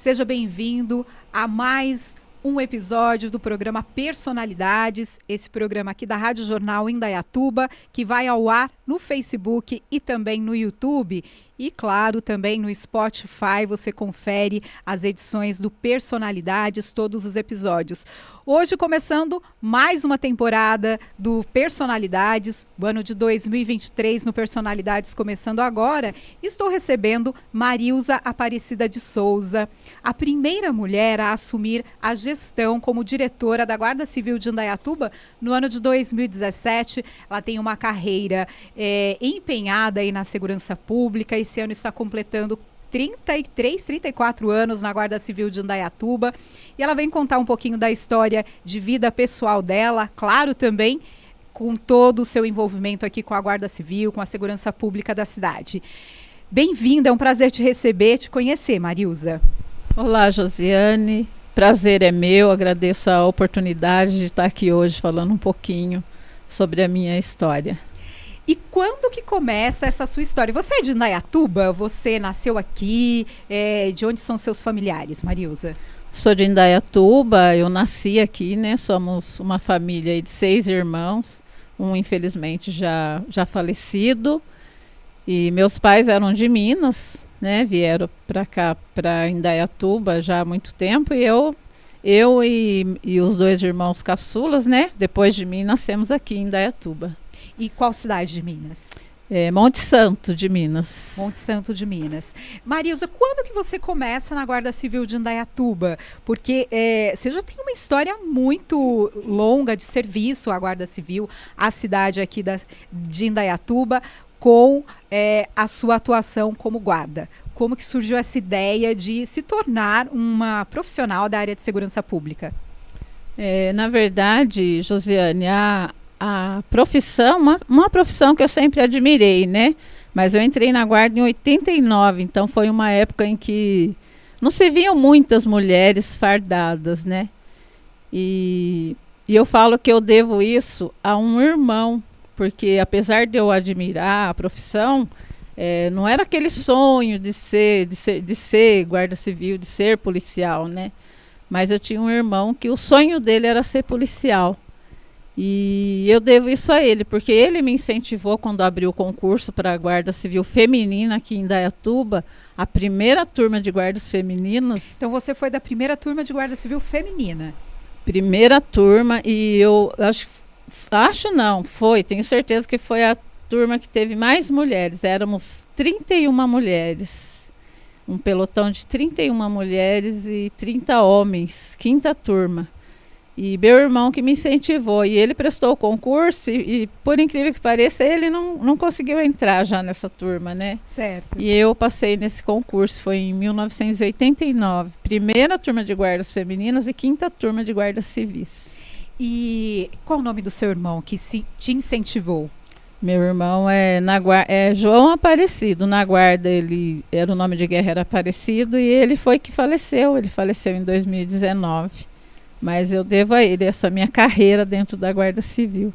Seja bem-vindo a mais um episódio do programa Personalidades, esse programa aqui da Rádio Jornal Indaiatuba, que vai ao ar no Facebook e também no YouTube. E, claro, também no Spotify você confere as edições do Personalidades, todos os episódios. Hoje, começando mais uma temporada do Personalidades, o ano de 2023 no Personalidades começando agora, estou recebendo Marilza Aparecida de Souza, a primeira mulher a assumir a gestão como diretora da Guarda Civil de Indaiatuba no ano de 2017. Ela tem uma carreira empenhada aí na segurança pública. Esse ano está completando 34 anos na Guarda Civil de Indaiatuba. E ela vem contar um pouquinho da história de vida pessoal dela, claro, também com todo o seu envolvimento aqui com a Guarda Civil, com a segurança pública da cidade. Bem-vinda, é um prazer te receber, te conhecer, Marilza. Olá, Josiane. Prazer é meu, agradeço a oportunidade de estar aqui hoje falando um pouquinho sobre a minha história. E quando que começa essa sua história? Você é de Indaiatuba? Você nasceu aqui? De onde são seus familiares, Marilza? Sou de Indaiatuba, eu nasci aqui, né? Somos uma família de 6 irmãos, um infelizmente já falecido. E meus pais eram de Minas, né? Vieram para cá, para Indaiatuba já há muito tempo. E eu e os 2 irmãos caçulas, né? Depois de mim, nascemos aqui em Indaiatuba. E qual cidade de Minas? Monte Santo de Minas. Monte Santo de Minas. Marilza, quando que você começa na Guarda Civil de Indaiatuba? Porque você já tem uma história muito longa de serviço à Guarda Civil, à cidade aqui de Indaiatuba, com a sua atuação como guarda. Como que surgiu essa ideia de se tornar uma profissional da área de segurança pública? Na verdade, Josiane, a profissão, uma profissão que eu sempre admirei, né? Mas eu entrei na guarda em 89, então foi uma época em que não se viam muitas mulheres fardadas, né? E eu falo que eu devo isso a um irmão, porque apesar de eu admirar a profissão, não era aquele sonho de ser guarda civil, de ser policial, né? Mas eu tinha um irmão que o sonho dele era ser policial. E eu devo isso a ele, porque ele me incentivou quando abriu o concurso para a Guarda Civil Feminina aqui em Indaiatuba, a primeira turma de guardas femininas. Então você foi da primeira turma de Guarda Civil Feminina? Primeira turma, e eu tenho certeza que foi a turma que teve mais mulheres. Éramos 31 mulheres, um pelotão de 31 mulheres e 30 homens, 5ª turma. E meu irmão que me incentivou, e ele prestou o concurso e por incrível que pareça, ele não conseguiu entrar já nessa turma, né? Certo. E eu passei nesse concurso, foi em 1989, primeira turma de guardas femininas e 5ª turma de guardas civis. E qual o nome do seu irmão que te incentivou? Meu irmão é João Aparecido, na guarda o nome de guerra era Aparecido, e ele foi que faleceu, ele faleceu em 2019. Mas eu devo a ele essa minha carreira dentro da Guarda Civil.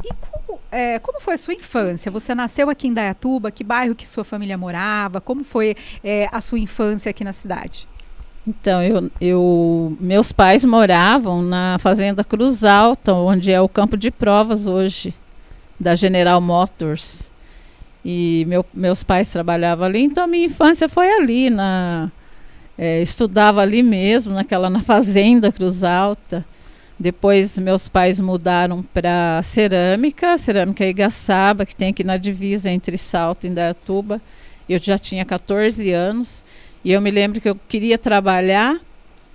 E como foi a sua infância? Você nasceu aqui em Indaiatuba? Que bairro que sua família morava? Como foi a sua infância aqui na cidade? Então, meus pais moravam na Fazenda Cruz Alta, onde é o campo de provas hoje, da General Motors. E meus pais trabalhavam ali, então minha infância foi ali, estudava ali mesmo, na Fazenda Cruz Alta. Depois meus pais mudaram para Cerâmica Igaçaba, que tem aqui na divisa entre Salto e Indaiatuba. Eu já tinha 14 anos e eu me lembro que eu queria trabalhar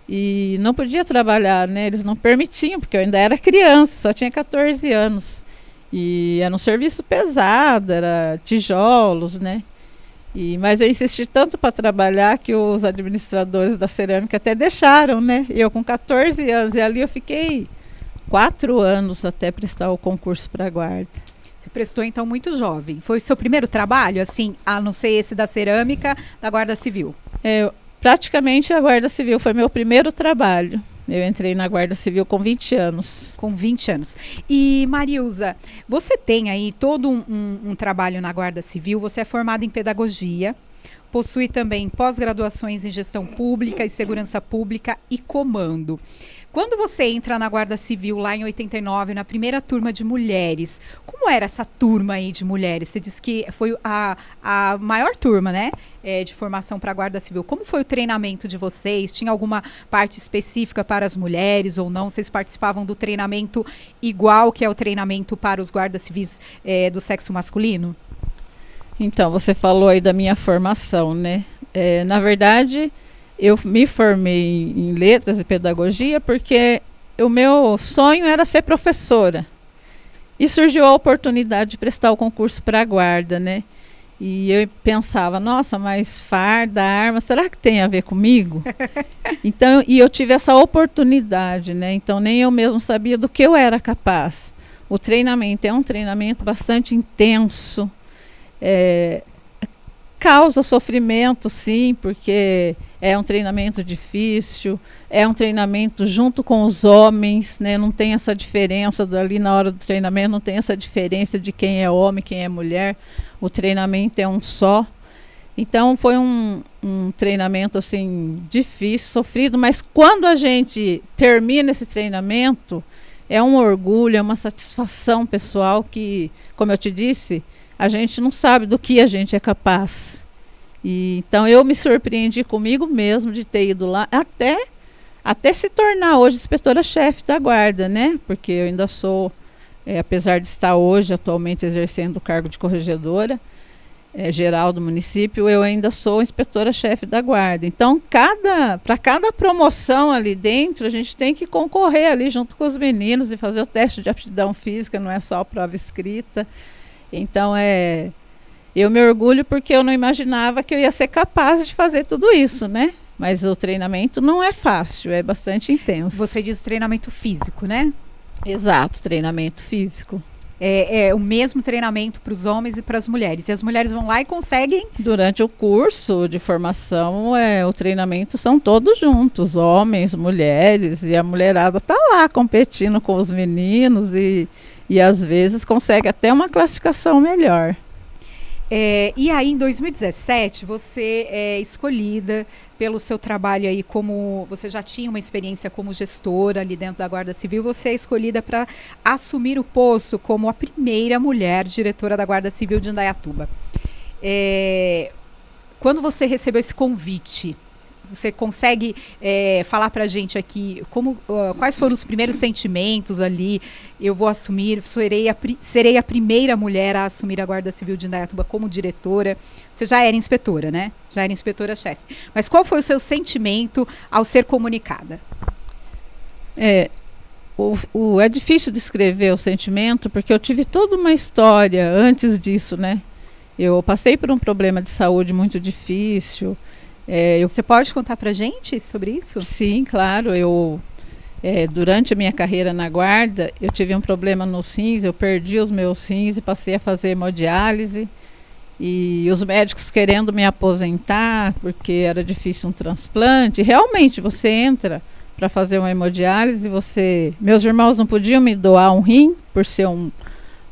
e não podia trabalhar, né? Eles não permitiam, porque eu ainda era criança, só tinha 14 anos. E era um serviço pesado, era tijolos, né? Mas eu insisti tanto para trabalhar que os administradores da cerâmica até deixaram, né? Eu com 14 anos, e ali eu fiquei 4 anos até prestar o concurso para a guarda. Você prestou então muito jovem. Foi o seu primeiro trabalho, assim, a não ser esse da cerâmica, da Guarda Civil? Praticamente a Guarda Civil foi meu primeiro trabalho. Eu entrei na Guarda Civil com 20 anos. Com 20 anos. E, Marilza, você tem aí todo um trabalho na Guarda Civil, você é formada em pedagogia, possui também pós-graduações em gestão pública e segurança pública e comando. Quando você entra na Guarda Civil lá em 89, na primeira turma de mulheres, como era essa turma aí de mulheres? Você disse que foi a maior turma, né, de formação para a Guarda Civil. Como foi o treinamento de vocês? Tinha alguma parte específica para as mulheres ou não? Vocês participavam do treinamento igual que é o treinamento para os guardas civis do sexo masculino? Então, você falou aí da minha formação, né? Na verdade, eu me formei em letras e pedagogia porque o meu sonho era ser professora. E surgiu a oportunidade de prestar o concurso para a guarda, né? E eu pensava, nossa, mas farda, arma, será que tem a ver comigo? Então, e eu tive essa oportunidade, né? Então, nem eu mesmo sabia do que eu era capaz. O treinamento é um treinamento bastante intenso. Causa sofrimento, sim, porque é um treinamento difícil, é um treinamento junto com os homens, né? Não tem essa diferença ali na hora do treinamento, não tem essa diferença de quem é homem, quem é mulher. O treinamento é um só. Então foi um treinamento assim difícil, sofrido, mas quando a gente termina esse treinamento, é um orgulho, é uma satisfação pessoal que, como eu te disse, a gente não sabe do que a gente é capaz. E, então eu me surpreendi comigo mesmo de ter ido lá até se tornar hoje inspetora-chefe da guarda, né? Porque eu ainda sou, apesar de estar hoje atualmente exercendo o cargo de corregedora geral do município, eu ainda sou inspetora-chefe da guarda. Então, para cada promoção ali dentro, a gente tem que concorrer ali junto com os meninos e fazer o teste de aptidão física, não é só a prova escrita. Então, eu me orgulho porque eu não imaginava que eu ia ser capaz de fazer tudo isso, né? Mas o treinamento não é fácil, é bastante intenso. Você diz treinamento físico, né? Exato, treinamento físico. É o mesmo treinamento para os homens e para as mulheres. E as mulheres vão lá e conseguem... Durante o curso de formação, o treinamento são todos juntos, homens, mulheres, e a mulherada está lá competindo com os meninos e às vezes consegue até uma classificação melhor. E aí, em 2017, você é escolhida pelo seu trabalho aí como... Você já tinha uma experiência como gestora ali dentro da Guarda Civil. Você é escolhida para assumir o posto como a primeira mulher diretora da Guarda Civil de Indaiatuba. Quando você recebeu esse convite, você consegue falar para a gente aqui quais foram os primeiros sentimentos ali? Eu vou assumir, serei a primeira mulher a assumir a Guarda Civil de Indaiatuba como diretora. Você já era inspetora, né? Já era inspetora-chefe. Mas qual foi o seu sentimento ao ser comunicada? É difícil descrever o sentimento, porque eu tive toda uma história antes disso, né? Eu passei por um problema de saúde muito difícil. Você pode contar pra gente sobre isso? Sim, claro. Durante a minha carreira na guarda, eu tive um problema nos rins, eu perdi os meus rins e passei a fazer hemodiálise. E os médicos querendo me aposentar, porque era difícil um transplante. Realmente, você entra para fazer uma hemodiálise, meus irmãos não podiam me doar um rim, por ser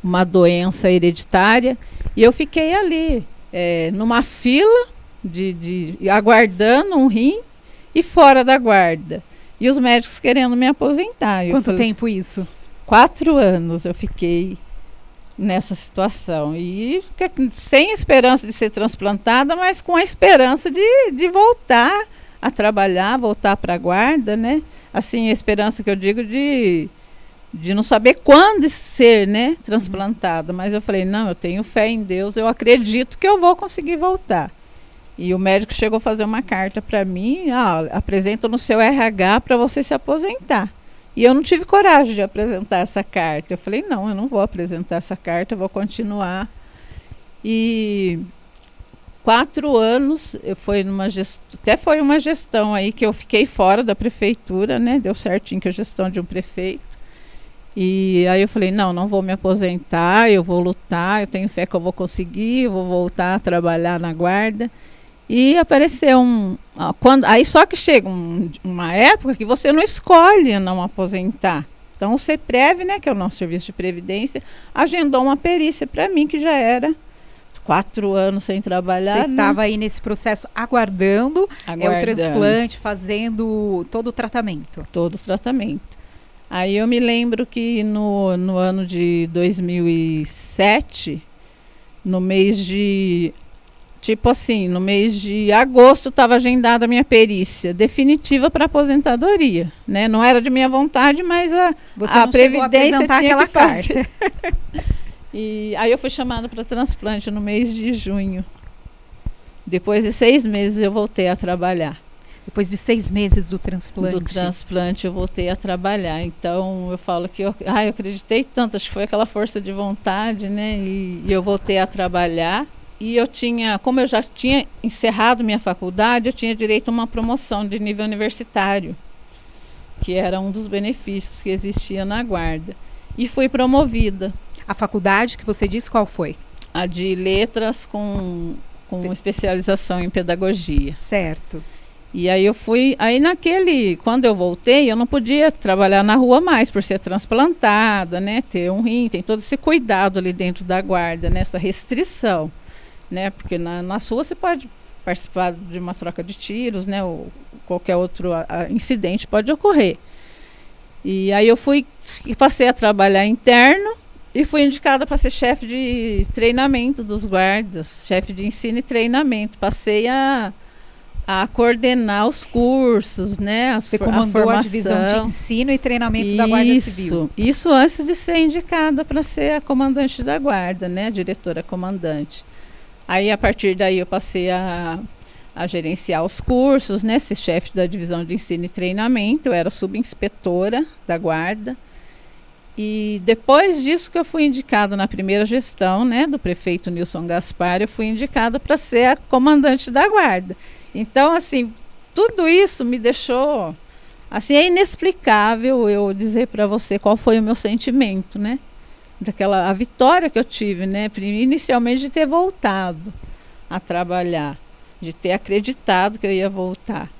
uma doença hereditária. E eu fiquei ali, numa fila, aguardando um rim e fora da guarda. E os médicos querendo me aposentar. Quanto tempo isso? 4 anos eu fiquei nessa situação. E sem esperança de ser transplantada, mas com a esperança de voltar a trabalhar, voltar para a guarda, né? Assim, a esperança que eu digo de não saber quando ser, né, transplantada. Mas eu falei, não, eu tenho fé em Deus, eu acredito que eu vou conseguir voltar. E o médico chegou a fazer uma carta para mim, apresenta no seu RH para você se aposentar. E eu não tive coragem de apresentar essa carta. Eu falei, não, eu não vou apresentar essa carta, eu vou continuar. E 4 anos, até foi uma gestão aí que eu fiquei fora da prefeitura, né? Deu certinho que a gestão de um prefeito. E aí eu falei, não vou me aposentar, eu vou lutar, eu tenho fé que eu vou conseguir, eu vou voltar a trabalhar na guarda. E apareceu aí só que chega uma época que você não escolhe não aposentar. Então o CEPREV, né, que é o nosso serviço de previdência, agendou uma perícia para mim que já era 4 anos sem trabalhar. Você né? estava aí nesse processo aguardando, o Aguardando. transplante, fazendo todo o tratamento. Todo o tratamento. Aí eu me lembro que no ano de 2007, no mês de... Tipo assim, no mês de agosto estava agendada a minha perícia definitiva para aposentadoria, né? Não era de minha vontade, mas Você a não chegou a previdência apresentar tinha aquela que fazer. carta. E aí eu fui chamada para transplante no mês de junho. Depois de 6 meses eu voltei a trabalhar. Depois de 6 meses do transplante. Do transplante eu voltei a trabalhar. Então eu falo que eu acreditei tanto, acho que foi aquela força de vontade, né? E eu voltei a trabalhar. E eu tinha, como eu já tinha encerrado minha faculdade, eu tinha direito a uma promoção de nível universitário, que era um dos benefícios que existia na guarda. E fui promovida. A faculdade que você disse, qual foi? A de letras com especialização em pedagogia. Certo. E aí eu fui, quando eu voltei, eu não podia trabalhar na rua mais, por ser transplantada, né? Ter um rim, tem todo esse cuidado ali dentro da guarda, nessa restrição. Né? Porque na sua você pode participar de uma troca de tiros, né? Ou qualquer outro incidente pode ocorrer. E aí eu passei a trabalhar interno e fui indicada para ser chefe de treinamento dos guardas, chefe de ensino e treinamento. Passei a coordenar os cursos, né? Você comandou a divisão de ensino e treinamento da Guarda Civil. Isso antes de ser indicada para ser a comandante da guarda, né? A diretora comandante. Aí, a partir daí, eu passei a gerenciar os cursos, né? Ser chefe da divisão de ensino e treinamento. Eu era subinspetora da guarda. E depois disso que eu fui indicada na primeira gestão, né? Do prefeito Nilson Gaspar, eu fui indicada para ser a comandante da guarda. Então, assim, tudo isso me deixou... Assim, é inexplicável eu dizer para você qual foi o meu sentimento, né? A vitória que eu tive, né? Inicialmente de ter voltado a trabalhar, de ter acreditado que eu ia voltar.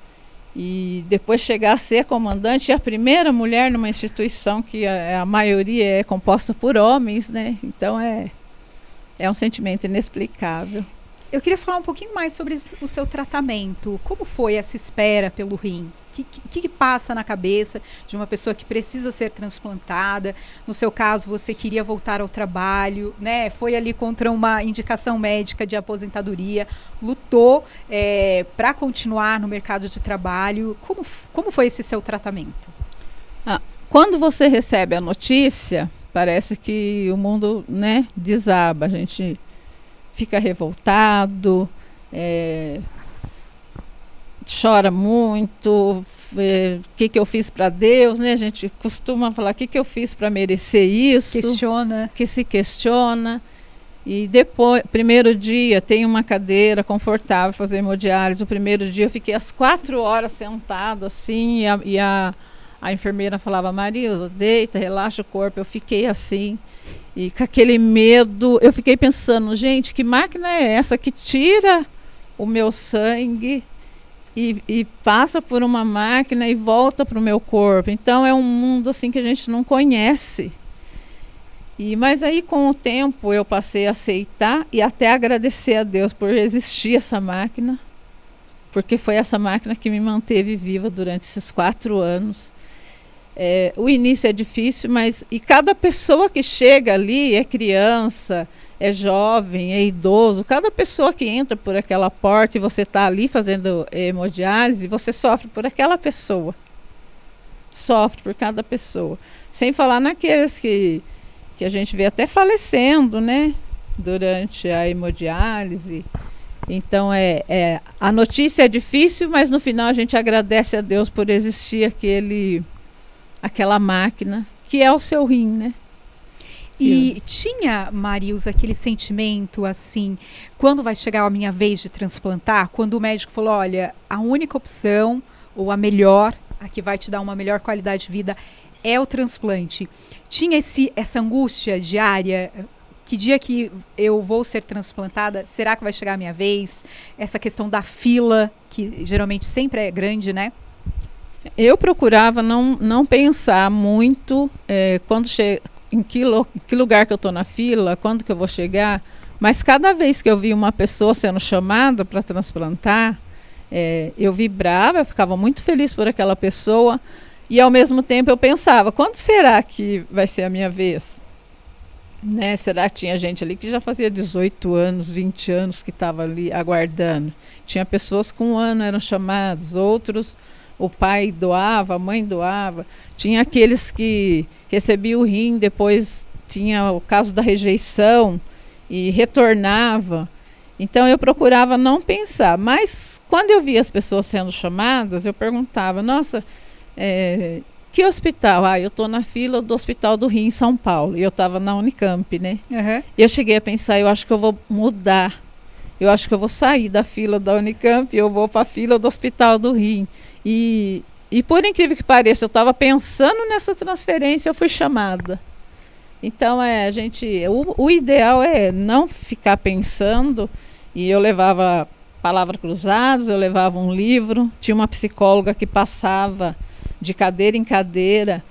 E depois chegar a ser comandante, a primeira mulher numa instituição que a maioria é composta por homens, né? Então é um sentimento inexplicável. Eu queria falar um pouquinho mais sobre o seu tratamento. Como foi essa espera pelo rim? O que passa na cabeça de uma pessoa que precisa ser transplantada? No seu caso, você queria voltar ao trabalho, né? Foi ali contra uma indicação médica de aposentadoria, lutou para continuar no mercado de trabalho. Como foi esse seu tratamento? Quando você recebe a notícia, parece que o mundo, né, desaba. A gente fica revoltado, chora muito, o que eu fiz para Deus, né? A gente costuma falar, o que eu fiz para merecer isso? Que se questiona. E depois, primeiro dia, tem uma cadeira confortável fazer hemodiálise. O primeiro dia eu fiquei às 4 horas sentada assim, e a enfermeira falava, Marilza, deita, relaxa o corpo. Eu fiquei assim, e com aquele medo, eu fiquei pensando, gente, que máquina é essa que tira o meu sangue e passa por uma máquina e volta para o meu corpo? Então é um mundo assim que a gente não conhece. Mas aí com o tempo eu passei a aceitar e até agradecer a Deus por existir essa máquina, porque foi essa máquina que me manteve viva durante esses 4 anos. O início é difícil, mas cada pessoa que chega ali é criança, é jovem, é idoso. Cada pessoa que entra por aquela porta e você está ali fazendo hemodiálise, você sofre por aquela pessoa. Sofre por cada pessoa. Sem falar naqueles que a gente vê até falecendo, né? Durante a hemodiálise. Então, a notícia é difícil, mas no final a gente agradece a Deus por existir aquela máquina, que é o seu rim, né? E tinha, Marilza, aquele sentimento assim, quando vai chegar a minha vez de transplantar, quando o médico falou, olha, a única opção, ou a melhor, a que vai te dar uma melhor qualidade de vida, é o transplante. Tinha essa angústia diária? Que dia que eu vou ser transplantada? Será que vai chegar a minha vez? Essa questão da fila, que geralmente sempre é grande, né? Eu procurava não pensar muito quando em que lugar que eu estou na fila, quando que eu vou chegar, Mas cada vez que eu via uma pessoa sendo chamada para transplantar, eu vibrava, eu ficava muito feliz por aquela pessoa. E ao mesmo tempo eu pensava, quando será que vai ser a minha vez? Né? Será que tinha gente ali que já fazia 18 anos, 20 anos que estava ali aguardando? Tinha pessoas com 1 ano eram chamados, outros o pai doava, a mãe doava. Tinha aqueles que recebiam o rim, depois tinha o caso da rejeição e retornava. Então eu procurava não pensar, mas quando eu via as pessoas sendo chamadas, eu perguntava, nossa, que hospital? Eu estou na fila do Hospital do Rim em São Paulo. E eu estava na Unicamp, né? Uhum. E eu cheguei a pensar, eu acho que eu vou mudar. Eu acho que eu vou sair da fila da Unicamp e eu vou para a fila do Hospital do Rim. E por incrível que pareça, eu estava pensando nessa transferência, eu fui chamada. Então, o ideal é não ficar pensando. E eu levava palavras cruzadas, eu levava um livro. Tinha uma psicóloga que passava de cadeira em cadeira,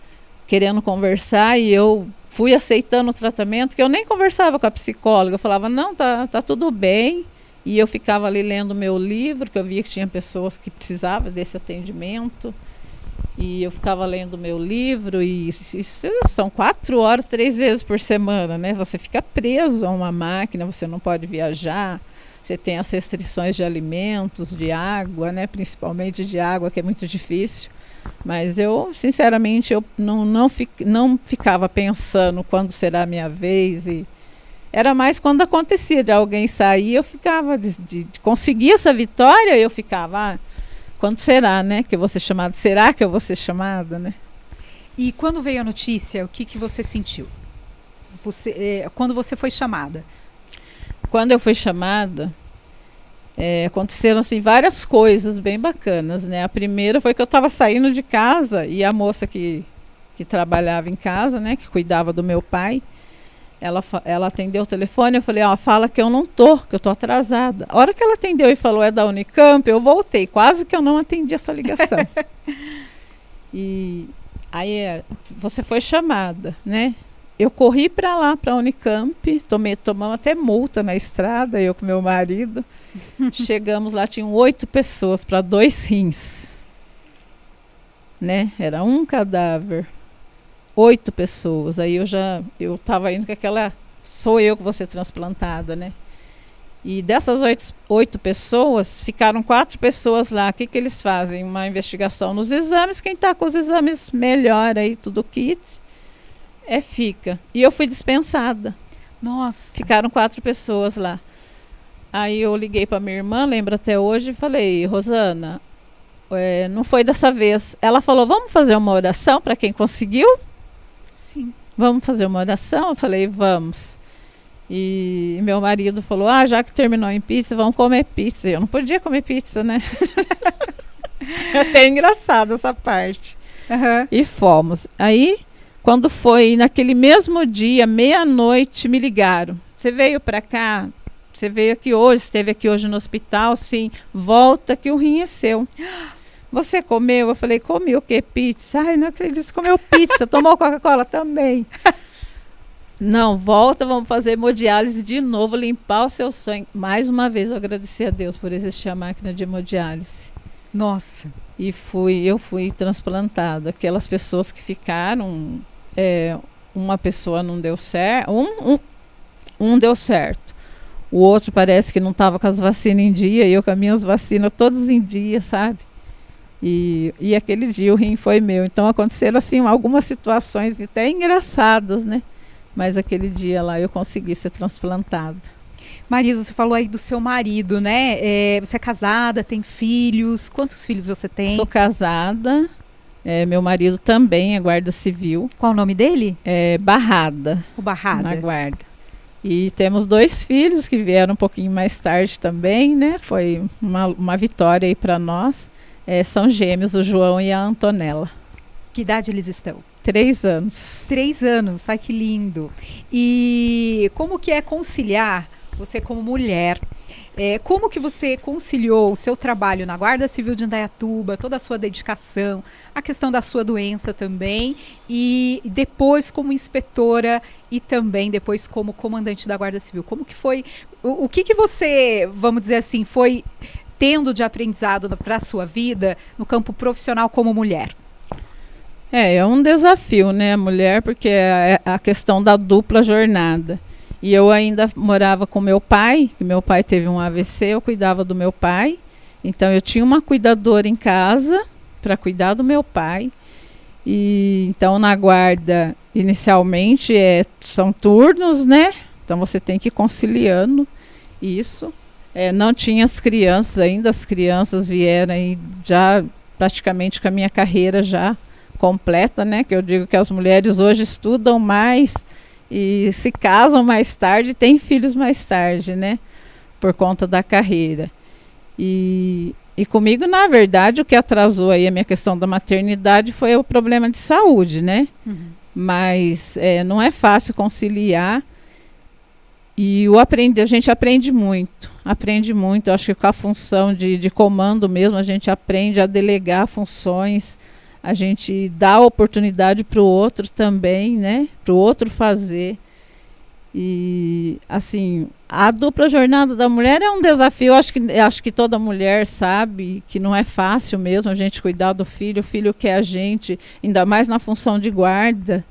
querendo conversar, e eu fui aceitando o tratamento, que eu nem conversava com a psicóloga, eu falava, não, tá tudo bem, e eu ficava ali lendo meu livro, que eu via que tinha pessoas que precisavam desse atendimento, e eu ficava lendo meu livro, e isso são 4 horas, 3 vezes por semana, né? Você fica preso a uma máquina, você não pode viajar, você tem as restrições de alimentos, de água, né? Principalmente de água, que é muito difícil. Mas eu, sinceramente, eu não ficava pensando quando será a minha vez. E era mais quando acontecia de alguém sair, eu ficava, de conseguir essa vitória, eu ficava, quando será, né, que eu vou ser chamada? Será que eu vou ser chamada, né? E quando veio a notícia, o que você sentiu? Quando você foi chamada? Quando eu fui chamada, aconteceram assim, várias coisas bem bacanas, né? A primeira foi que eu estava saindo de casa e a moça que trabalhava em casa, né, que cuidava do meu pai, ela atendeu o telefone, eu falei, fala que eu não tô, que eu tô atrasada. A hora que ela atendeu e falou, é da Unicamp, eu voltei, quase que eu não atendi essa ligação. E aí você foi chamada, né? Eu corri para lá, para a Unicamp, tomamos até multa na estrada, eu com meu marido. Chegamos lá, tinham 8 pessoas para 2 rins. Né? Era um cadáver. 8 pessoas. Aí eu estava indo com aquela, sou eu que vou ser transplantada, né? E dessas 8 pessoas, ficaram 4 pessoas lá. O que eles fazem? Uma investigação nos exames. Quem está com os exames melhor aí, tudo kit. Fica. E eu fui dispensada. Nossa. Ficaram 4 pessoas lá. Aí eu liguei para minha irmã, lembro até hoje, e falei, Rosana, não foi dessa vez. Ela falou, vamos fazer uma oração para quem conseguiu? Sim. Vamos fazer uma oração? Eu falei, vamos. E meu marido falou, já que terminou em pizza, vamos comer pizza. Eu não podia comer pizza, né? É até engraçado essa parte. Uhum. E fomos. Aí, quando foi naquele mesmo dia, meia-noite, me ligaram. Você veio para cá? Você veio aqui hoje, esteve aqui hoje no hospital? Sim. Volta que o rim é seu. Você comeu? Eu falei, comi o quê? Pizza? Ai, não acredito, você comeu pizza. Tomou Coca-Cola? Também. Não, volta, vamos fazer hemodiálise de novo, limpar o seu sangue. Mais uma vez eu agradeci a Deus por existir a máquina de hemodiálise. Nossa. E eu fui transplantada. Aquelas pessoas que ficaram, uma pessoa não deu certo, um deu certo. O outro parece que não estava com as vacinas em dia, e eu com as minhas vacinas todas em dia, sabe? E aquele dia o rim foi meu. Então aconteceram assim algumas situações até engraçadas, né? Mas aquele dia lá eu consegui ser transplantada. Marisa, você falou aí do seu marido, né? Você é casada, tem filhos. Quantos filhos você tem? Sou casada. Meu marido também é guarda civil. Qual o nome dele? Barrada. O Barrada. Na guarda. E temos 2 filhos que vieram um pouquinho mais tarde também, né? Foi uma vitória aí para nós. São gêmeos, o João e a Antonella. Que idade eles estão? 3 anos. 3 anos, ai que lindo. E como que é conciliar você como mulher, como que você conciliou o seu trabalho na Guarda Civil de Indaiatuba, toda a sua dedicação, a questão da sua doença também, e depois como inspetora e também depois como comandante da Guarda Civil? Como que foi, o que você, vamos dizer assim, foi tendo de aprendizado para a sua vida no campo profissional como mulher? É um desafio, né, a mulher, porque é a questão da dupla jornada. E eu ainda morava com meu pai, que meu pai teve um AVC, eu cuidava do meu pai. Então eu tinha uma cuidadora em casa para cuidar do meu pai. E então na guarda, inicialmente, são turnos, né? Então você tem que ir conciliando isso. Não tinha as crianças ainda, as crianças vieram aí já praticamente com a minha carreira já completa, né? Que eu digo que as mulheres hoje estudam mais e se casam mais tarde, têm filhos mais tarde, né? Por conta da carreira. E comigo, na verdade, o que atrasou aí a minha questão da maternidade foi o problema de saúde, né? Uhum. Mas não é fácil conciliar. E a gente aprende muito. Eu acho que com a função de comando mesmo, a gente aprende a delegar funções. A gente dá a oportunidade para o outro também, né? Para o outro fazer. E, assim, a dupla jornada da mulher é um desafio. Acho que toda mulher sabe que não é fácil mesmo a gente cuidar do filho. O filho quer a gente, ainda mais na função de guarda.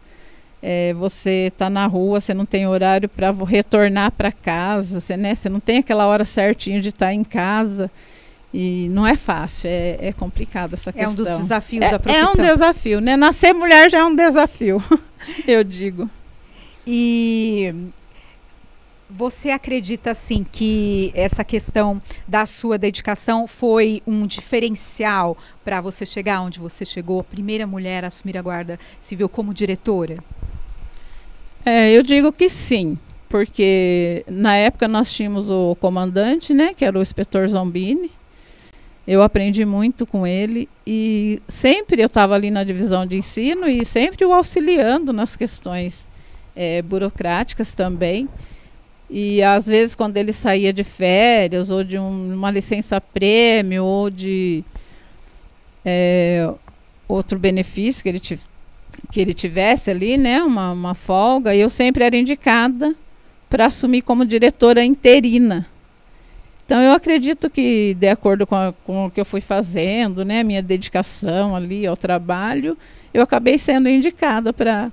Você está na rua, você não tem horário para retornar para casa. Você não tem aquela hora certinho de estar em casa. E não é fácil, é complicado essa questão. É um dos desafios da profissão. É um desafio, né? Nascer mulher já é um desafio, eu digo. E você acredita, assim, que essa questão da sua dedicação foi um diferencial para você chegar onde você chegou, a primeira mulher a assumir a Guarda Civil como diretora? Eu digo que sim, porque na época nós tínhamos o comandante, né, que era o inspetor Zombini. Eu aprendi muito com ele e sempre eu estava ali na divisão de ensino e sempre o auxiliando nas questões burocráticas também. E às vezes quando ele saía de férias ou de uma licença-prêmio ou de outro benefício que ele tivesse ali, né, uma folga, eu sempre era indicada para assumir como diretora interina. Então eu acredito que, de acordo com o que eu fui fazendo, né, minha dedicação ali ao trabalho, eu acabei sendo indicada para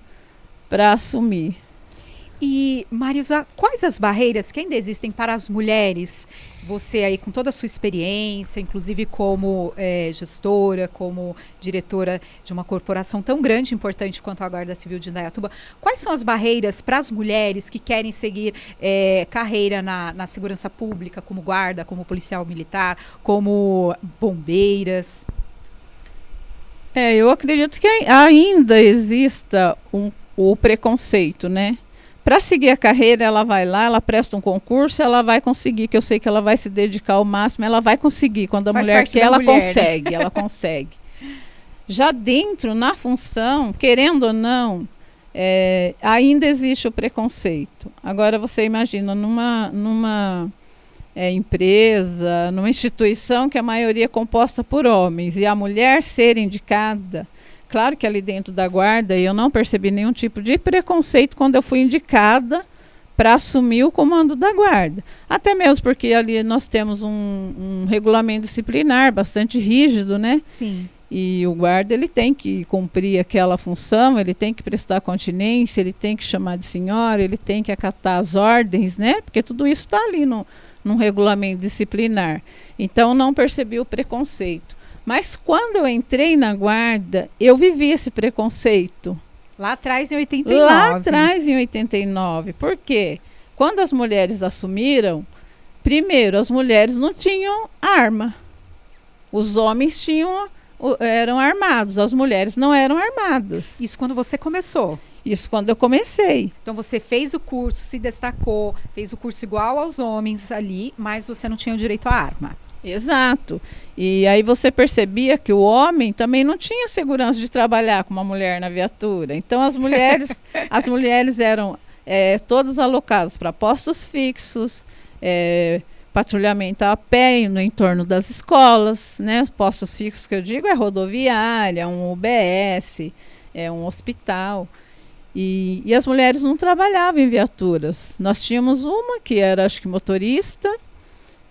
assumir. E, Marisa, quais as barreiras que ainda existem para as mulheres? Você aí com toda a sua experiência, inclusive como gestora, como diretora de uma corporação tão grande e importante quanto a Guarda Civil de Indaiatuba, quais são as barreiras para as mulheres que querem seguir carreira na segurança pública, como guarda, como policial militar, como bombeiras? Eu acredito que ainda exista o preconceito, né? Para seguir a carreira, ela vai lá, ela presta um concurso, ela vai conseguir, que eu sei que ela vai se dedicar ao máximo, ela vai conseguir. Quando a mulher quer, ela consegue, né? Ela consegue. Já dentro, na função, querendo ou não, ainda existe o preconceito. Agora, você imagina, numa empresa, numa instituição que a maioria é composta por homens, e a mulher ser indicada. Claro que ali dentro da guarda eu não percebi nenhum tipo de preconceito quando eu fui indicada para assumir o comando da guarda. Até mesmo porque ali nós temos um regulamento disciplinar bastante rígido, né? Sim. E o guarda ele tem que cumprir aquela função, ele tem que prestar continência, ele tem que chamar de senhora, ele tem que acatar as ordens, né? Porque tudo isso está ali num regulamento disciplinar. Então não percebi o preconceito. Mas quando eu entrei na guarda, eu vivi esse preconceito. Lá atrás, em 89. Lá atrás, em 89. Por quê? Quando as mulheres assumiram, primeiro, as mulheres não tinham arma. Os homens eram armados, as mulheres não eram armadas. Isso quando você começou? Isso quando eu comecei. Então você fez o curso, se destacou, fez o curso igual aos homens ali, mas você não tinha o direito à arma. Exato. E aí você percebia que o homem também não tinha segurança de trabalhar com uma mulher na viatura. Então as mulheres eram todas alocadas para postos fixos, patrulhamento a pé no entorno das escolas, né? Os postos fixos que eu digo é rodoviária, um UBS, um hospital. E as mulheres não trabalhavam em viaturas. Nós tínhamos uma que era, acho que motorista,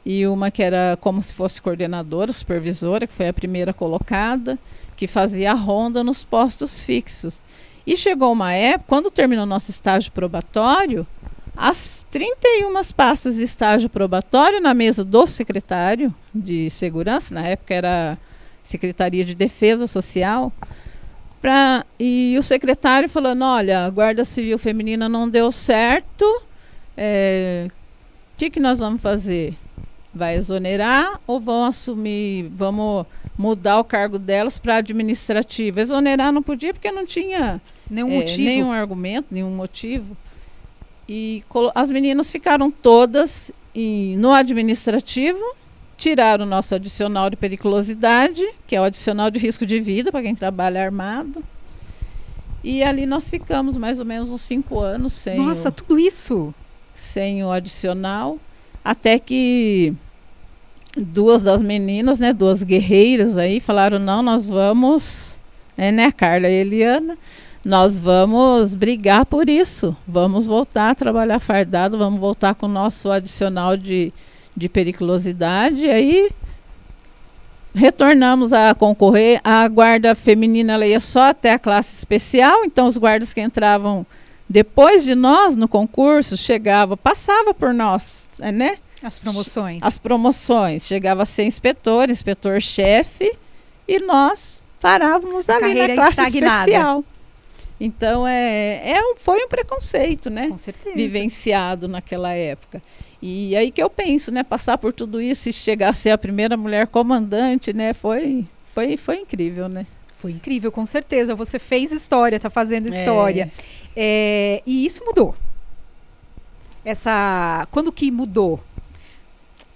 e uma que era como se fosse coordenadora, supervisora, que foi a primeira colocada, que fazia a ronda nos postos fixos. E chegou uma época, quando terminou nosso estágio probatório, as 31 pastas de estágio probatório na mesa do secretário de segurança, na época era Secretaria de Defesa Social, e o secretário falando, olha, a Guarda Civil Feminina não deu certo, o que nós vamos fazer? Vai exonerar ou vamos mudar o cargo delas para administrativo? Exonerar não podia porque não tinha nenhum argumento, nenhum motivo. E as meninas ficaram todas no administrativo, tiraram o nosso adicional de periculosidade, que é o adicional de risco de vida para quem trabalha armado. E ali nós ficamos mais ou menos uns 5 anos sem tudo isso? Sem o adicional, até que 2 das meninas, né, 2 guerreiras aí, falaram, não, nós vamos, né, Carla e Eliana, nós vamos brigar por isso, vamos voltar a trabalhar fardado, vamos voltar com o nosso adicional de periculosidade, e aí retornamos a concorrer. A guarda feminina ela ia só até a classe especial, então os guardas que entravam depois de nós no concurso, passava por nós, né? As promoções, chegava a ser inspetor-chefe, e nós parávamos ali na classe especial. Então, foi um preconceito, né? Com certeza. Vivenciado naquela época. E aí que eu penso, né? Passar por tudo isso e chegar a ser a primeira mulher comandante, né? Foi incrível, né? Foi incrível, com certeza. Você fez história, está fazendo história. E isso mudou. Quando que mudou?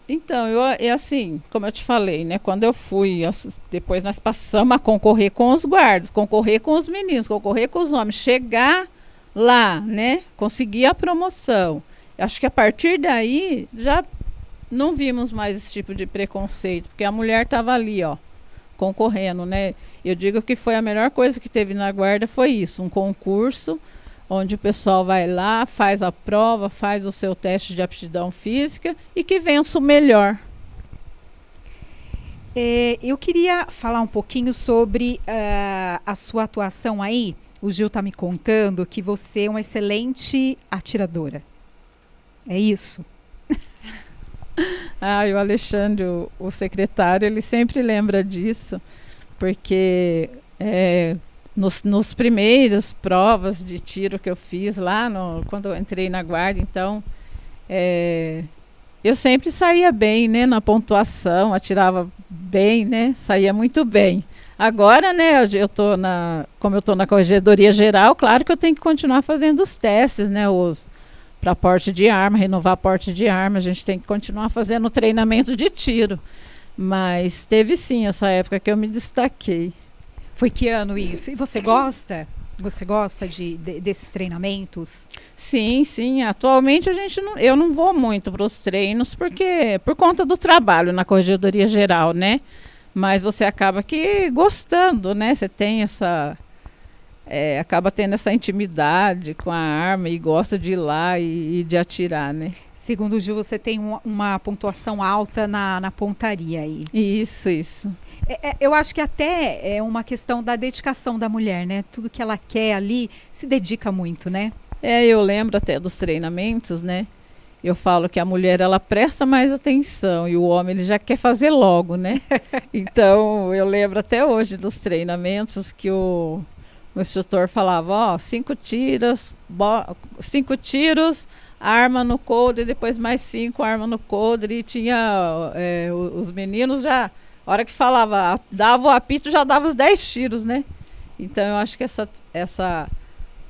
Então, assim, como eu te falei, né? Quando eu fui, depois nós passamos a concorrer com os guardas, concorrer com os meninos, concorrer com os homens, chegar lá, né? Conseguir a promoção. Acho que a partir daí já não vimos mais esse tipo de preconceito, porque a mulher estava ali, ó, concorrendo, né? Eu digo que foi a melhor coisa que teve na guarda, foi isso, um concurso onde o pessoal vai lá, faz a prova, faz o seu teste de aptidão física e que vença o melhor. Eu queria falar um pouquinho sobre a sua atuação aí. O Gil está me contando que você é uma excelente atiradora. É isso? O Alexandre, o secretário, ele sempre lembra disso, porque nos primeiras provas de tiro que eu fiz lá, quando eu entrei na guarda, então, eu sempre saía bem, né, na pontuação, atirava bem, né, saía muito bem. Agora, né, como eu estou na Corregedoria Geral, claro que eu tenho que continuar fazendo os testes, né, para porte de arma, renovar porte de arma, a gente tem que continuar fazendo treinamento de tiro. Mas teve sim essa época que eu me destaquei. Foi que ano isso? E você gosta? Você gosta desses treinamentos? Sim. Atualmente eu não vou muito para os treinos por conta do trabalho na Corregedoria Geral, né? Mas você acaba gostando, né? Você tem acaba tendo essa intimidade com a arma e gosta de ir lá e de atirar, né? Segundo o Gil, você tem uma pontuação alta na pontaria aí. Isso. Eu acho que até é uma questão da dedicação da mulher, né? Tudo que ela quer ali, se dedica muito, né? Eu lembro até dos treinamentos, né? Eu falo que a mulher, ela presta mais atenção e o homem, ele já quer fazer logo, né? Então, eu lembro até hoje dos treinamentos que o instrutor falava, 5 tiros, arma no coldre, depois mais 5, arma no coldre, e tinha os meninos já, a hora que falava, dava o apito, já dava os 10 tiros, né? Então, eu acho que essa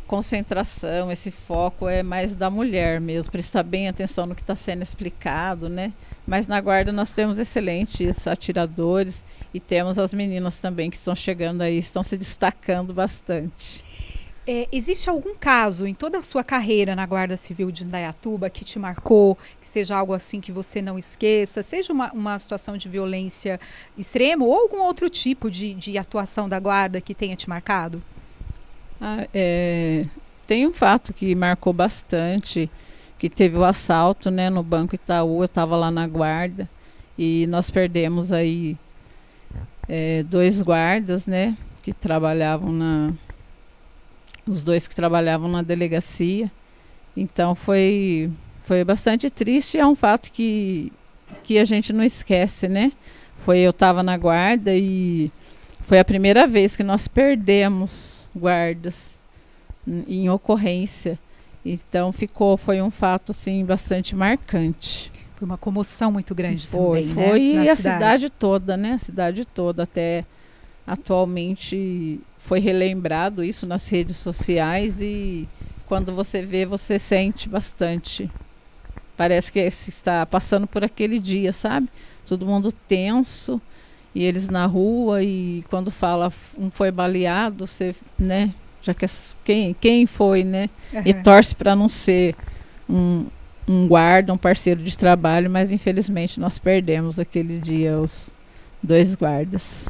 concentração, esse foco é mais da mulher mesmo, prestar bem atenção no que está sendo explicado, né? Mas na guarda nós temos excelentes atiradores e temos as meninas também que estão chegando aí, estão se destacando bastante. Existe algum caso em toda a sua carreira na Guarda Civil de Indaiatuba que te marcou, que seja algo assim que você não esqueça, seja uma situação de violência extrema ou algum outro tipo de atuação da Guarda que tenha te marcado? Tem um fato que marcou bastante, que teve o assalto, né, no Banco Itaú. Eu estava lá na Guarda e nós perdemos aí 2 guardas, né, que trabalhavam os 2 que trabalhavam na delegacia. Então foi bastante triste. É um fato que a gente não esquece, né? Eu estava na Guarda e foi a primeira vez que nós perdemos guardas em ocorrência. Então foi um fato assim bastante marcante. Foi uma comoção muito grande também, né? Foi a cidade toda, né? A cidade toda. Até atualmente foi relembrado isso nas redes sociais e quando você vê, você sente bastante. Parece que se está passando por aquele dia, sabe? Todo mundo tenso e eles na rua, e quando fala um foi baleado, você, né? Já que quem foi, né? Uhum. E torce para não ser um guarda, um parceiro de trabalho, mas infelizmente nós perdemos aquele dia os 2 guardas.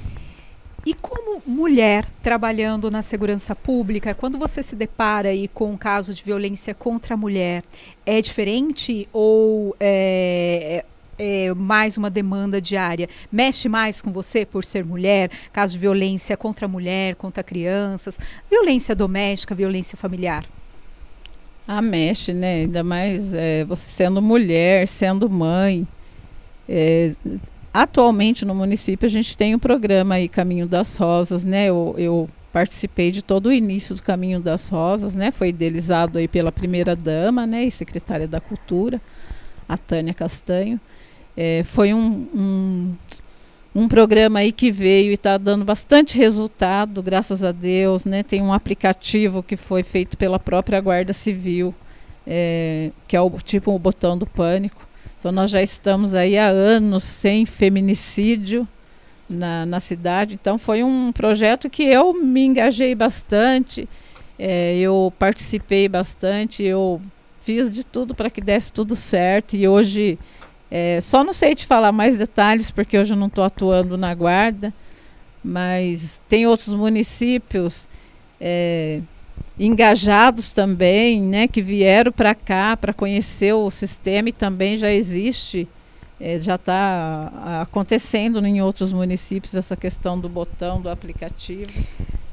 E como mulher trabalhando na segurança pública, quando você se depara aí com um caso de violência contra a mulher, é diferente ou é mais uma demanda diária? Mexe mais com você por ser mulher? Caso de violência contra a mulher, contra crianças, violência doméstica, violência familiar? Mexe, né? Ainda mais você sendo mulher, sendo mãe. Atualmente no município a gente tem um programa aí, Caminho das Rosas, né? Eu participei de todo o início do Caminho das Rosas, né? Foi idealizado aí pela primeira-dama, né? E secretária da Cultura, a Tânia Castanho. Foi um programa aí que veio e está dando bastante resultado, graças a Deus, né? Tem um aplicativo que foi feito pela própria Guarda Civil, que é o botão do pânico. Então nós já estamos aí há anos sem feminicídio na cidade. Então foi um projeto que eu me engajei bastante, eu participei bastante, eu fiz de tudo para que desse tudo certo. E hoje, só não sei te falar mais detalhes porque hoje eu não estou atuando na Guarda, mas tem outros municípios engajados também, né, que vieram para cá para conhecer o sistema, e também já existe, já está acontecendo em outros municípios essa questão do botão, do aplicativo.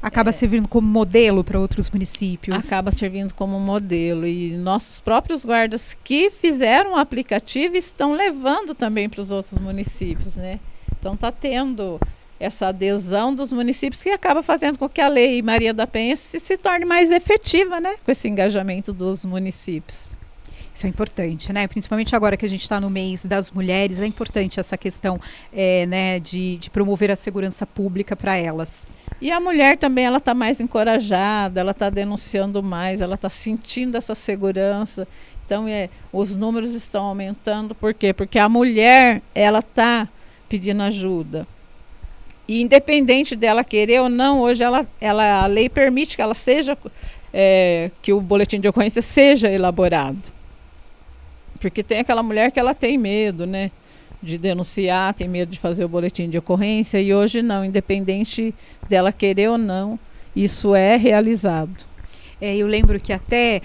Acaba servindo como modelo para outros municípios? Acaba servindo como modelo, e nossos próprios guardas que fizeram o aplicativo estão levando também para os outros municípios, né? Então está tendo essa adesão dos municípios, que acaba fazendo com que a Lei Maria da Penha se torne mais efetiva, né? Com esse engajamento dos municípios. Isso é importante, né? Principalmente agora que a gente está no mês das mulheres, é importante essa questão, né, de promover a segurança pública para elas. E a mulher também, ela está mais encorajada, ela está denunciando mais, ela está sentindo essa segurança. Então, os números estão aumentando. Por quê? Porque a mulher, ela está pedindo ajuda. E independente dela querer ou não, hoje a lei permite que ela seja, que o boletim de ocorrência seja elaborado. Porque tem aquela mulher que ela tem medo, né, de denunciar, tem medo de fazer o boletim de ocorrência, e hoje não, independente dela querer ou não, isso é realizado. Eu lembro que até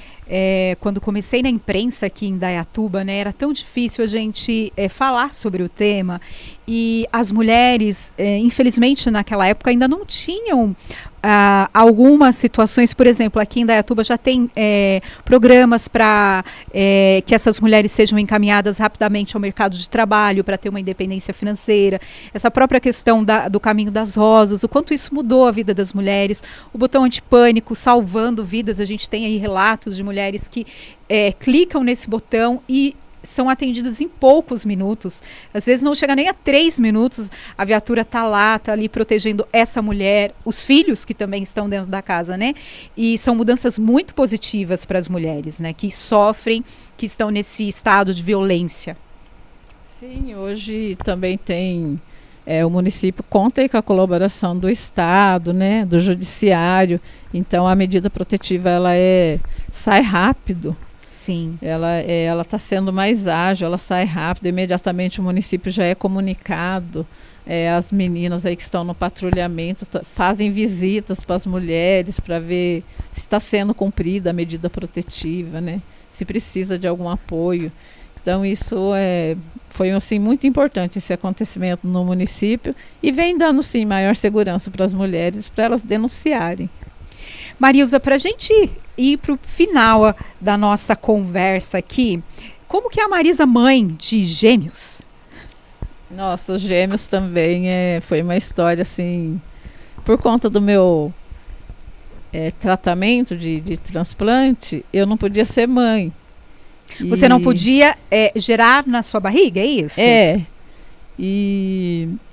quando comecei na imprensa aqui em Indaiatuba, né, era tão difícil a gente falar sobre o tema, e as mulheres, infelizmente naquela época, ainda não tinham algumas situações. Por exemplo, aqui em Indaiatuba já tem programas para que essas mulheres sejam encaminhadas rapidamente ao mercado de trabalho para ter uma independência financeira. Essa própria questão do Caminho das Rosas, o quanto isso mudou a vida das mulheres, o botão antipânico salvando vidas. A gente tem aí relatos de mulheres que clicam nesse botão e são atendidas em poucos minutos, às vezes não chega nem a 3 minutos, a viatura está ali protegendo essa mulher, os filhos que também estão dentro da casa, né? E são mudanças muito positivas para as mulheres, né? Que sofrem, que estão nesse estado de violência. Sim, hoje também tem o município conta aí com a colaboração do Estado, né, do Judiciário. Então a medida protetiva ela sai rápido. Sim. Ela está sendo mais ágil, ela sai rápido, imediatamente o município já é comunicado. As meninas aí que estão no patrulhamento fazem visitas para as mulheres para ver se está sendo cumprida a medida protetiva, né? Se precisa de algum apoio. Então isso foi assim, muito importante esse acontecimento no município e vem dando sim maior segurança para as mulheres, para elas denunciarem. Marilza, para a gente ir para o final da nossa conversa aqui, como que é a Marisa mãe de gêmeos? Nossa, os gêmeos também foi uma história assim, por conta do meu tratamento de transplante, eu não podia ser mãe. Você não podia gerar na sua barriga, é isso?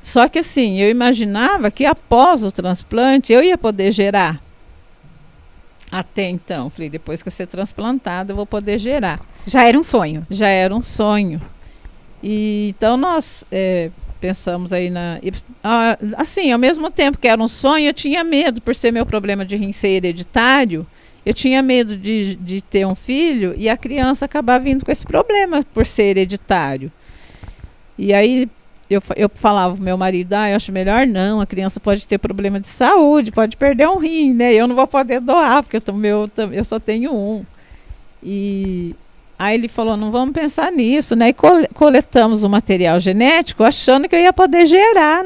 Só que assim, eu imaginava que após o transplante eu ia poder gerar. Até então, falei, depois que eu ser transplantada eu vou poder gerar. Já era um sonho? Já era um sonho. Então nós pensamos aí assim, ao mesmo tempo que era um sonho, eu tinha medo, por ser meu problema de rim ser hereditário, eu tinha medo de ter um filho e a criança acabar vindo com esse problema por ser hereditário. E aí eu falava pro meu marido, eu acho melhor não, a criança pode ter problema de saúde, pode perder um rim, né? Eu não vou poder doar, porque eu só tenho um. E aí ele falou, não vamos pensar nisso, né? E coletamos o material genético achando que eu ia poder gerar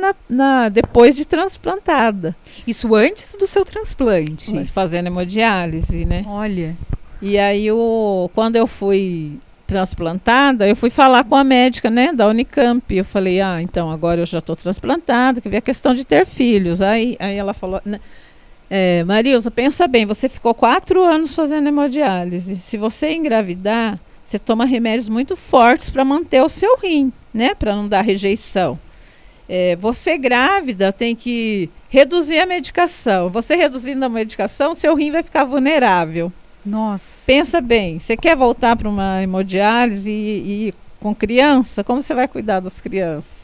depois de transplantada. Isso antes do seu transplante? Mas fazendo hemodiálise, né? Olha. E aí quando eu fui transplantada, eu fui falar com a médica, né, da Unicamp. Eu falei, então agora eu já estou transplantada, que a questão de ter filhos. Aí ela falou, Marilza, pensa bem, você ficou 4 anos fazendo hemodiálise. Se você engravidar, você toma remédios muito fortes para manter o seu rim, né, para não dar rejeição. Você grávida tem que reduzir a medicação. Você reduzindo a medicação, seu rim vai ficar vulnerável. Nossa. Pensa bem, você quer voltar para uma hemodiálise e com criança? Como você vai cuidar das crianças?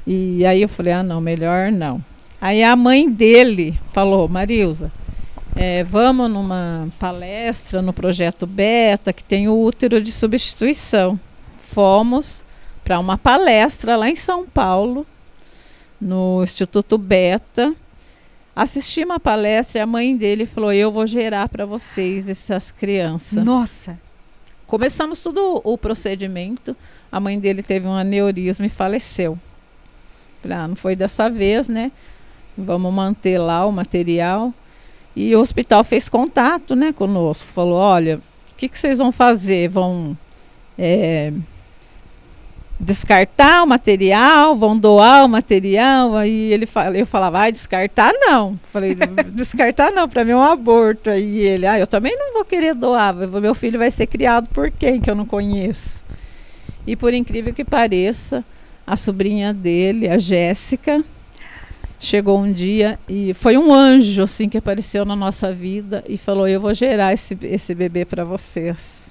E aí eu falei, não, melhor não. Aí a mãe dele falou, Marilza, vamos numa palestra no Projeto Beta, que tem o útero de substituição. Fomos para uma palestra lá em São Paulo, no Instituto Beta. Assisti uma palestra e a mãe dele falou, eu vou gerar para vocês essas crianças. Nossa! Começamos todo o procedimento, a mãe dele teve um aneurisma e faleceu. Falei, não foi dessa vez, né? Vamos manter lá o material. E o hospital fez contato, né, conosco. Falou, olha, o que vocês vão fazer? Vão descartar o material? Vão doar o material? Aí eu falava, descartar não. Falei, descartar não, para mim é um aborto. Aí ele, eu também não vou querer doar. Meu filho vai ser criado por quem que eu não conheço? E por incrível que pareça, a sobrinha dele, a Jéssica, chegou um dia e foi um anjo assim que apareceu na nossa vida e falou, eu vou gerar esse bebê para vocês.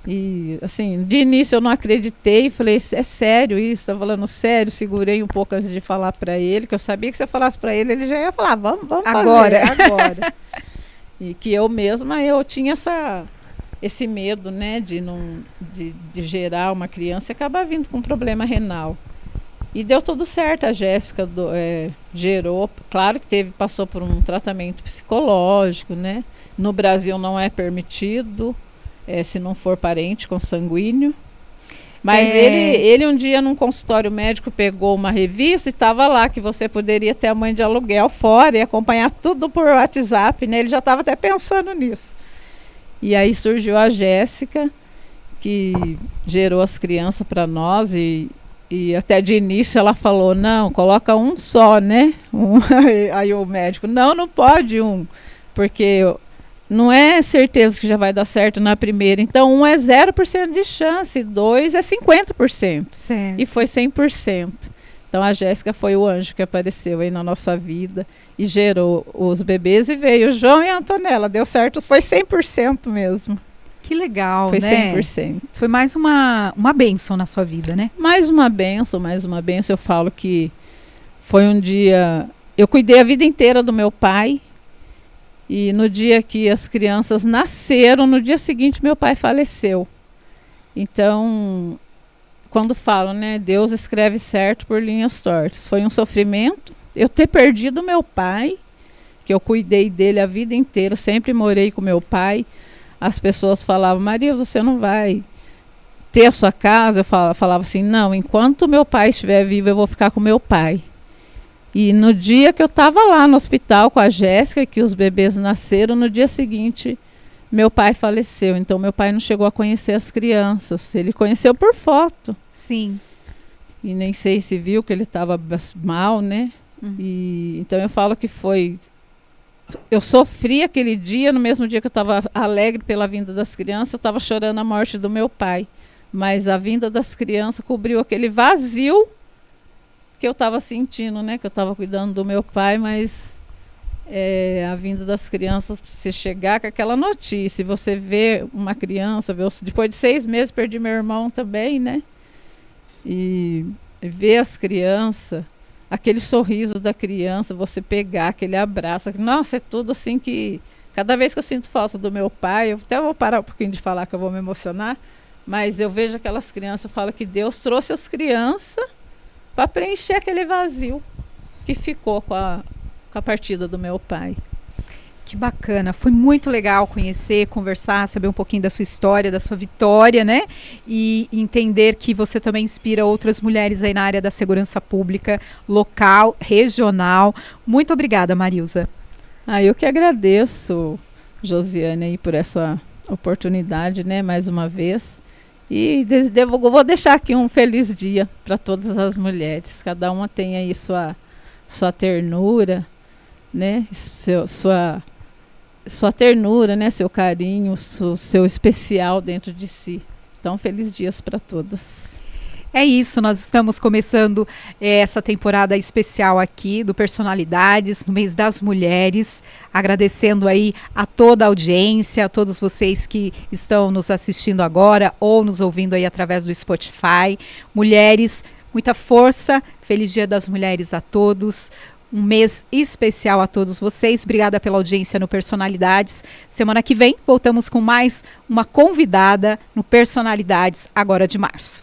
E assim, de início eu não acreditei, falei, é sério isso? Tá falando sério? Segurei um pouco antes de falar para ele, que eu sabia que se eu falasse para ele, ele já ia falar, vamos agora, fazer. Agora. E que eu mesma, eu tinha esse medo, né, de gerar uma criança e acabar vindo com problema renal. E deu tudo certo, a Jéssica gerou, claro que passou por um tratamento psicológico, né? No Brasil não é permitido, se não for parente consanguíneo. Mas ele um dia num consultório médico pegou uma revista e estava lá que você poderia ter a mãe de aluguel fora e acompanhar tudo por WhatsApp, né? Ele já estava até pensando nisso. E aí surgiu a Jéssica, que gerou as crianças para nós e até de início ela falou, não, coloca um só, né? Aí o médico, não pode um, porque não é certeza que já vai dar certo na primeira. Então, 1 é 0% de chance, 2 é 50%. Certo. E foi 100%. Então, a Jéssica foi o anjo que apareceu aí na nossa vida e gerou os bebês e veio o João e a Antonella. Deu certo, foi 100% mesmo. Que legal, Foi né? 100%. Foi mais uma bênção na sua vida, né? Mais uma benção, mais uma benção. Eu falo que foi um dia... Eu cuidei a vida inteira do meu pai. E no dia que as crianças nasceram, no dia seguinte meu pai faleceu. Então, quando falam, né? Deus escreve certo por linhas tortas. Foi um sofrimento. Eu ter perdido meu pai, que eu cuidei dele a vida inteira, sempre morei com meu pai. As pessoas falavam, Maria, você não vai ter a sua casa? Eu falava assim, não, enquanto meu pai estiver vivo, eu vou ficar com meu pai. E no dia que eu estava lá no hospital com a Jéssica, que os bebês nasceram, no dia seguinte, meu pai faleceu. Então, meu pai não chegou a conhecer as crianças. Ele conheceu por foto. Sim. E nem sei se viu que ele estava mal, né? E, então, eu falo que foi... Eu sofri aquele dia, no mesmo dia que eu estava alegre pela vinda das crianças, eu estava chorando a morte do meu pai. Mas a vinda das crianças cobriu aquele vazio que eu estava sentindo, né? Que eu estava cuidando do meu pai, mas a vinda das crianças, se chegar com aquela notícia, você vê uma criança, depois de 6 meses perdi meu irmão também, né? E ver as crianças... Aquele sorriso da criança, você pegar aquele abraço. Nossa, é tudo assim que... Cada vez que eu sinto falta do meu pai, eu até vou parar um pouquinho de falar que eu vou me emocionar, mas eu vejo aquelas crianças, eu falo que Deus trouxe as crianças para preencher aquele vazio que ficou com a partida do meu pai. Que bacana, foi muito legal conhecer, conversar, saber um pouquinho da sua história, da sua vitória, né? E entender que você também inspira outras mulheres aí na área da segurança pública, local, regional. Muito obrigada, Marilza. Eu que agradeço, Josiane, aí, por essa oportunidade, né? Mais uma vez. E vou deixar aqui um feliz dia para todas as mulheres. Cada uma tem aí sua ternura, né? Sua ternura, né? Seu carinho, seu especial dentro de si. Então, feliz dias para todas. É isso, nós estamos começando essa temporada especial aqui do Personalidades, no mês das mulheres, agradecendo aí a toda a audiência, a todos vocês que estão nos assistindo agora ou nos ouvindo aí através do Spotify. Mulheres, muita força, feliz Dia das Mulheres a todos. Um mês especial a todos vocês. Obrigada pela audiência no Personalidades. Semana que vem voltamos com mais uma convidada no Personalidades, agora de março.